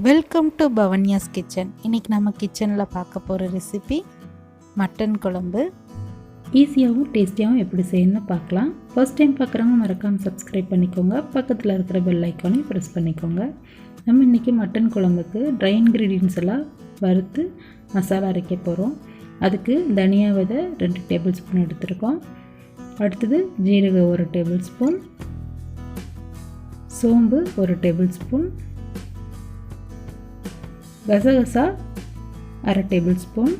Welcome to பவன்யாஸ் kitchen. இன்றைக்கி நம்ம கிச்சனில் பார்க்க போகிற ரெசிபி மட்டன் குழம்பு. ஈஸியாகவும் டேஸ்டியாகவும் எப்படி செய்யணும்னு பார்க்கலாம். ஃபர்ஸ்ட் டைம் பார்க்குறவங்க மறக்காமல் சப்ஸ்கிரைப் பண்ணிக்கோங்க. பக்கத்தில் இருக்கிற பெல் ஐக்கானையும் ப்ரெஸ் பண்ணிக்கோங்க. நம்ம இன்றைக்கி மட்டன் குழம்புக்கு ட்ரை இன்க்ரீடியன்ஸ் எல்லாம் வறுத்து மசாலா அரைக்க போகிறோம். அதுக்கு தனியா விதை 2 டேபிள் ஸ்பூன் எடுத்துருக்கோம். அடுத்தது ஜீரகம் 1 டேபிள் ஸ்பூன், சோம்பு 1 டேபிள் ஸ்பூன், கசகசா 1/2 டேபிள் ஸ்பூன்.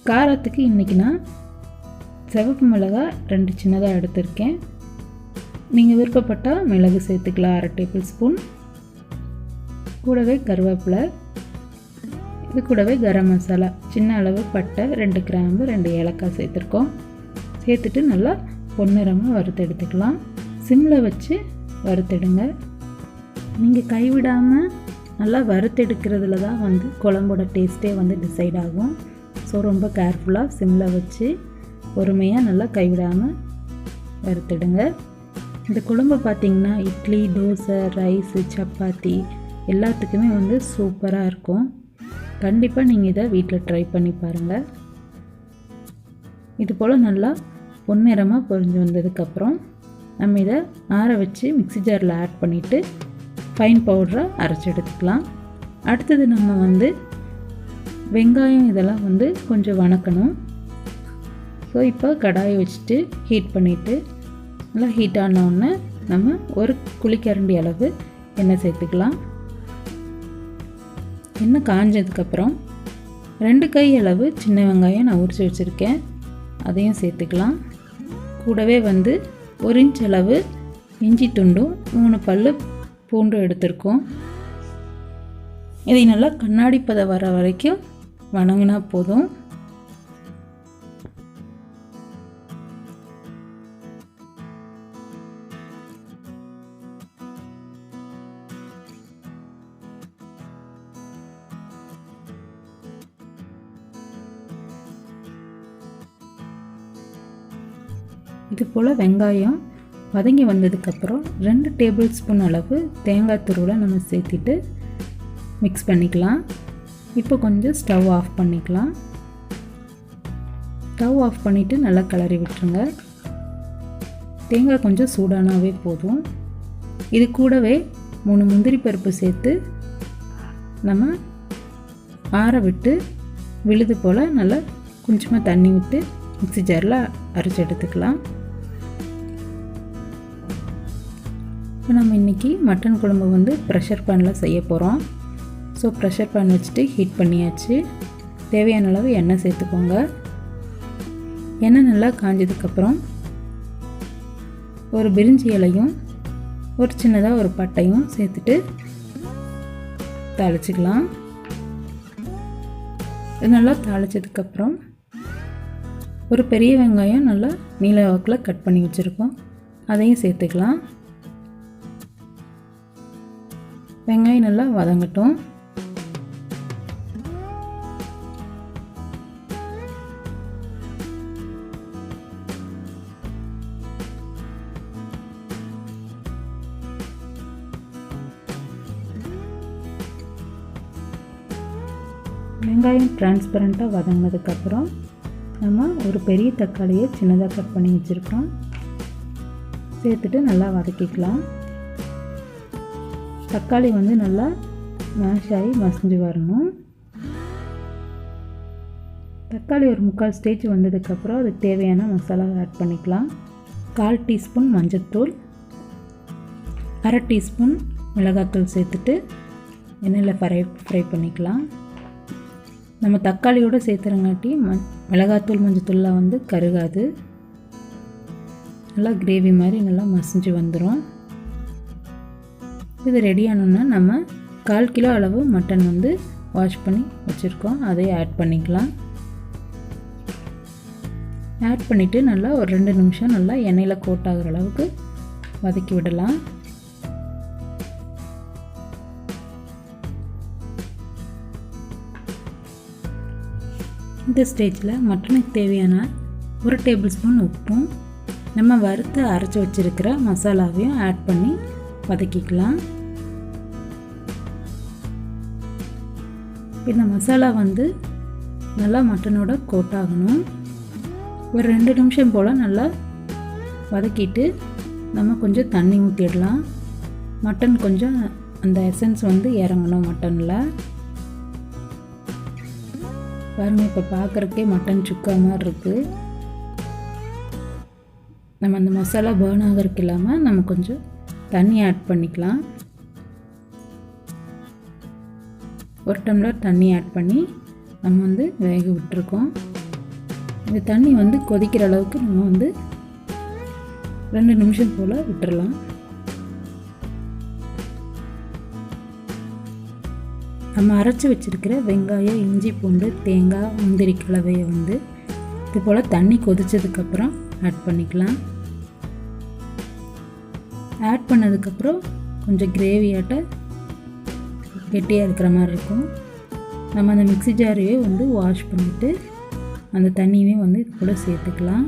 காரத்துக்கு இன்றைக்கி நான் சிவப்பு மிளகாய் 2 சின்னதாக எடுத்திருக்கேன். நீங்கள் விருப்பப்பட்டால் மிளகு சேர்த்துக்கலாம் 1/2 டேபிள் ஸ்பூன். கூடவே கருவேப்பிலை, இது கூடவே கரம் மசாலா சின்ன அளவு பட்டை, 2 கிராம்பு, 2 ஏலக்காய் சேர்த்துருக்கோம். சேர்த்துட்டு நல்லா பொன்னிறமாக வறுத்து எடுத்துக்கலாம். சிம்மில் வச்சு வறுத்தெடுங்க. நீங்கள் கைவிடாமல் நல்லா வறுத்தெடுக்கிறதுல தான் குழம்போட டேஸ்ட்டே டிசைட் ஆகும். ஸோ ரொம்ப கேர்ஃபுல்லாக சிம்மில் வச்சு பொறுமையாக நல்லா கைவிடாமல் வறுத்தெடுங்க. இந்த குழம்பு பார்த்திங்கன்னா இட்லி, தோசை, ரைஸு, சப்பாத்தி எல்லாத்துக்குமே சூப்பராக இருக்கும். கண்டிப்பாக நீங்கள் இதை வீட்டில் ட்ரை பண்ணி பாருங்கள். இது போல் நல்லா பொன்னிறமாக பொரிஞ்சு வந்ததுக்கப்புறம் நம்ம இதை ஆற வச்சு மிக்ஸி ஜாரில் ஆட் பண்ணிவிட்டு ஃபைன் பவுடரை அரைச்சி எடுத்துக்கலாம். அடுத்தது நம்ம வெங்காயம் இதெல்லாம் கொஞ்சம் வணக்கணும். ஸோ இப்போ கடாயை வச்சுட்டு ஹீட் பண்ணிவிட்டு நல்லா ஹீட் ஆனோடனே நம்ம 1 குழிக்கரண்டி அளவு எண்ணெய் சேர்த்துக்கலாம். எண்ணெய் காஞ்சதுக்கப்புறம் 2 கை அளவு சின்ன வெங்காயம் நான் உரித்து வச்சுருக்கேன், அதையும் சேர்த்துக்கலாம். கூடவே 1 இன்ச் அளவு இஞ்சி துண்டும் 3 பல் பூண்டு எடுத்திருக்கோம். இதை நல்லா கண்ணாடி பதம் வர வரைக்கும் வணங்கினா போதும். இது போல் வெங்காயம் வதங்கி வந்ததுக்கப்புறம் 2 டேபிள் ஸ்பூன் அளவு தேங்காய் துருவலை நம்ம சேர்த்துட்டு மிக்ஸ் பண்ணிக்கலாம். இப்போ கொஞ்சம் ஸ்டவ் ஆஃப் பண்ணிக்கலாம். ஸ்டவ் ஆஃப் பண்ணிவிட்டு நல்லா கிளறி விட்டுருங்க. தேங்காய் கொஞ்சம் சூடானாவே போதும். இது கூடவே 3 முந்திரி பருப்பு சேர்த்து நம்ம ஆற விட்டு விழுது போல் நல்லா கொஞ்சமாக தண்ணி விட்டு மிக்ஸி ஜாரில் அரைச்சி எடுத்துக்கலாம். இப்போ நம்ம இன்றைக்கி மட்டன் குழம்பு ப்ரெஷர் பேனில் செய்ய போகிறோம். ஸோ ப்ரெஷர் பேன் வச்சுட்டு ஹீட் பண்ணியாச்சு. தேவையான அளவு எண்ணெய் சேர்த்துக்கோங்க. எண்ணெய் நல்லா காஞ்சதுக்கப்புறம் ஒரு பிரிஞ்சி இலையும் ஒரு சின்னதாக ஒரு பட்டையும் சேர்த்துட்டு தாளிச்சிக்கலாம். இது நல்லா தாளித்ததுக்கப்புறம் ஒரு பெரிய வெங்காயம் நல்லா நீல வாக்கில் கட் பண்ணி வச்சுருக்கோம், அதையும் சேர்த்துக்கலாம். வெங்காயம் நல்லா வதங்கட்டும். வெங்காயம் டிரான்ஸ்பரண்ட்டாக வதங்கினதுக்கப்புறம் நம்ம ஒரு பெரிய தக்காளியை சின்னதாக கட் பண்ணி வச்சுருக்கோம், சேர்த்துட்டு நல்லா வதக்கிக்கலாம். தக்காளி நல்லா மேஷ் ஆகி மசிஞ்சு வரணும். தக்காளி ஒரு 3/4 ஸ்டேஜ் வந்ததுக்கப்புறம் அதுக்கு தேவையான மசாலாவை ஆட் பண்ணிக்கலாம். 1/4 டீஸ்பூன் மஞ்சள்தூள், 1/2 டீஸ்பூன் மிளகாத்தூள் சேர்த்துட்டு எண்ணெயில் ஃப்ரை பண்ணிக்கலாம். நம்ம தக்காளியோடு சேர்த்துறங்காட்டி மிளகாத்தூள் மஞ்சத்தூளில் கருகாது. நல்லா கிரேவி மாதிரி நல்லா மசிஞ்சு வந்துடும். இது ரெடி ஆனோன்னா நம்ம 1/4 கிலோ அளவு மட்டன் வாஷ் பண்ணி வச்சுருக்கோம், அதை ஆட் பண்ணிக்கலாம். ஆட் பண்ணிவிட்டு நல்லா ஒரு 2 நிமிஷம் நல்லா எண்ணெயில் கோட் ஆகிற அளவுக்கு வதக்கி விடலாம். இந்த ஸ்டேஜில் மட்டனுக்கு தேவையான 1 டேபிள் ஸ்பூன் உப்பும் நம்ம வறுத்து அரைச்சி வச்சுருக்கிற மசாலாவையும் ஆட் பண்ணி வதக்கிக்கலாம். இந்த மசாலா வந்து நல்லா மட்டனோட கோட் ஆகணும். ஒரு 2 நிமிஷம் போல் நல்லா வதக்கிட்டு நம்ம கொஞ்சம் தண்ணி ஊற்றிடலாம். மட்டன் கொஞ்சம் அந்த எசன்ஸ் வந்து இறங்கணும் மட்டனில். பாருங்கள், இப்போ பார்க்குறக்கே மட்டன் சுக்கா மாதிரி இருக்குது. நம்ம அந்த மசாலா பர்ன் ஆகிறதுக்கு இல்லாமல் நம்ம கொஞ்சம் தண்ணி ஆட் பண்ணிக்கலாம். 1 டம்ளர் தண்ணி ஆட் பண்ணி நம்ம வந்து வேக விட்டுருக்கோம். இந்த தண்ணி வந்து கொதிக்கிற அளவுக்கு நம்ம வந்து 2 நிமிஷம் போல் விட்டுறலாம். நம்ம அரைச்சி வச்சுருக்கிற வெங்காயம், இஞ்சி, பூண்டு, தேங்காய், முந்திரி கலவையை வந்து இது போல் தண்ணி கொதித்ததுக்கப்புறம் ஆட் பண்ணிக்கலாம். ஆட் பண்ணதுக்கப்புறம் கொஞ்சம் கிரேவியாட்ட கெட்டியாக இருக்கிற மாதிரி இருக்கும். நம்ம அந்த மிக்ஸி ஜாரையே வந்து வாஷ் பண்ணிவிட்டு அந்த தண்ணியுமே வந்து இது போல் சேர்த்துக்கலாம்.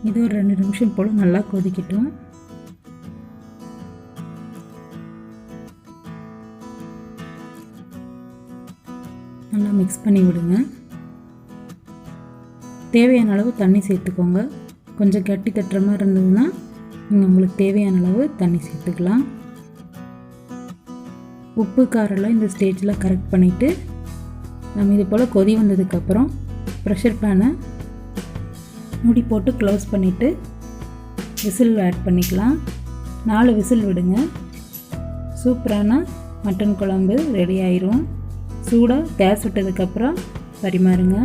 இது ஒரு 2 நிமிஷம் போல் நல்லா கொதிக்கட்டும். நல்லா மிக்ஸ் பண்ணி விடுங்க. தேவையான அளவு தண்ணி சேர்த்துக்கோங்க. கொஞ்சம் கட்டி தட்டுற மாதிரி இருந்ததுன்னா நீங்கள் உங்களுக்கு தேவையான அளவு தண்ணி சேர்த்துக்கலாம். உப்பு காரெல்லாம் இந்த ஸ்டேஜில் கரெக்ட் பண்ணிவிட்டு நம்ம இது போல் கொதி வந்ததுக்கப்புறம் ப்ரெஷர் பேனை மூடி போட்டு க்ளோஸ் பண்ணிவிட்டு விசில் ஆட் பண்ணிக்கலாம். 4 விசில் விடுங்க. சூப்பரான மட்டன் குழம்பு ரெடி ஆயிரும். சூடாக கேஸ் விட்டதுக்கப்புறம் பரிமாறுங்க.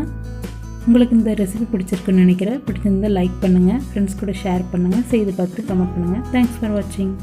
உங்களுக்கு இந்த ரெசிபி பிடிச்சிருக்குன்னு நினைக்கிறேன். பிடிச்சிருந்தால் லைக் பண்ணுங்கள், ஃப்ரெண்ட்ஸ் கூட ஷேர் பண்ணுங்கள், செய்து பார்த்துட்டு கமெண்ட் பண்ணுங்கள். தேங்க்ஸ் ஃபார் வாட்சிங்.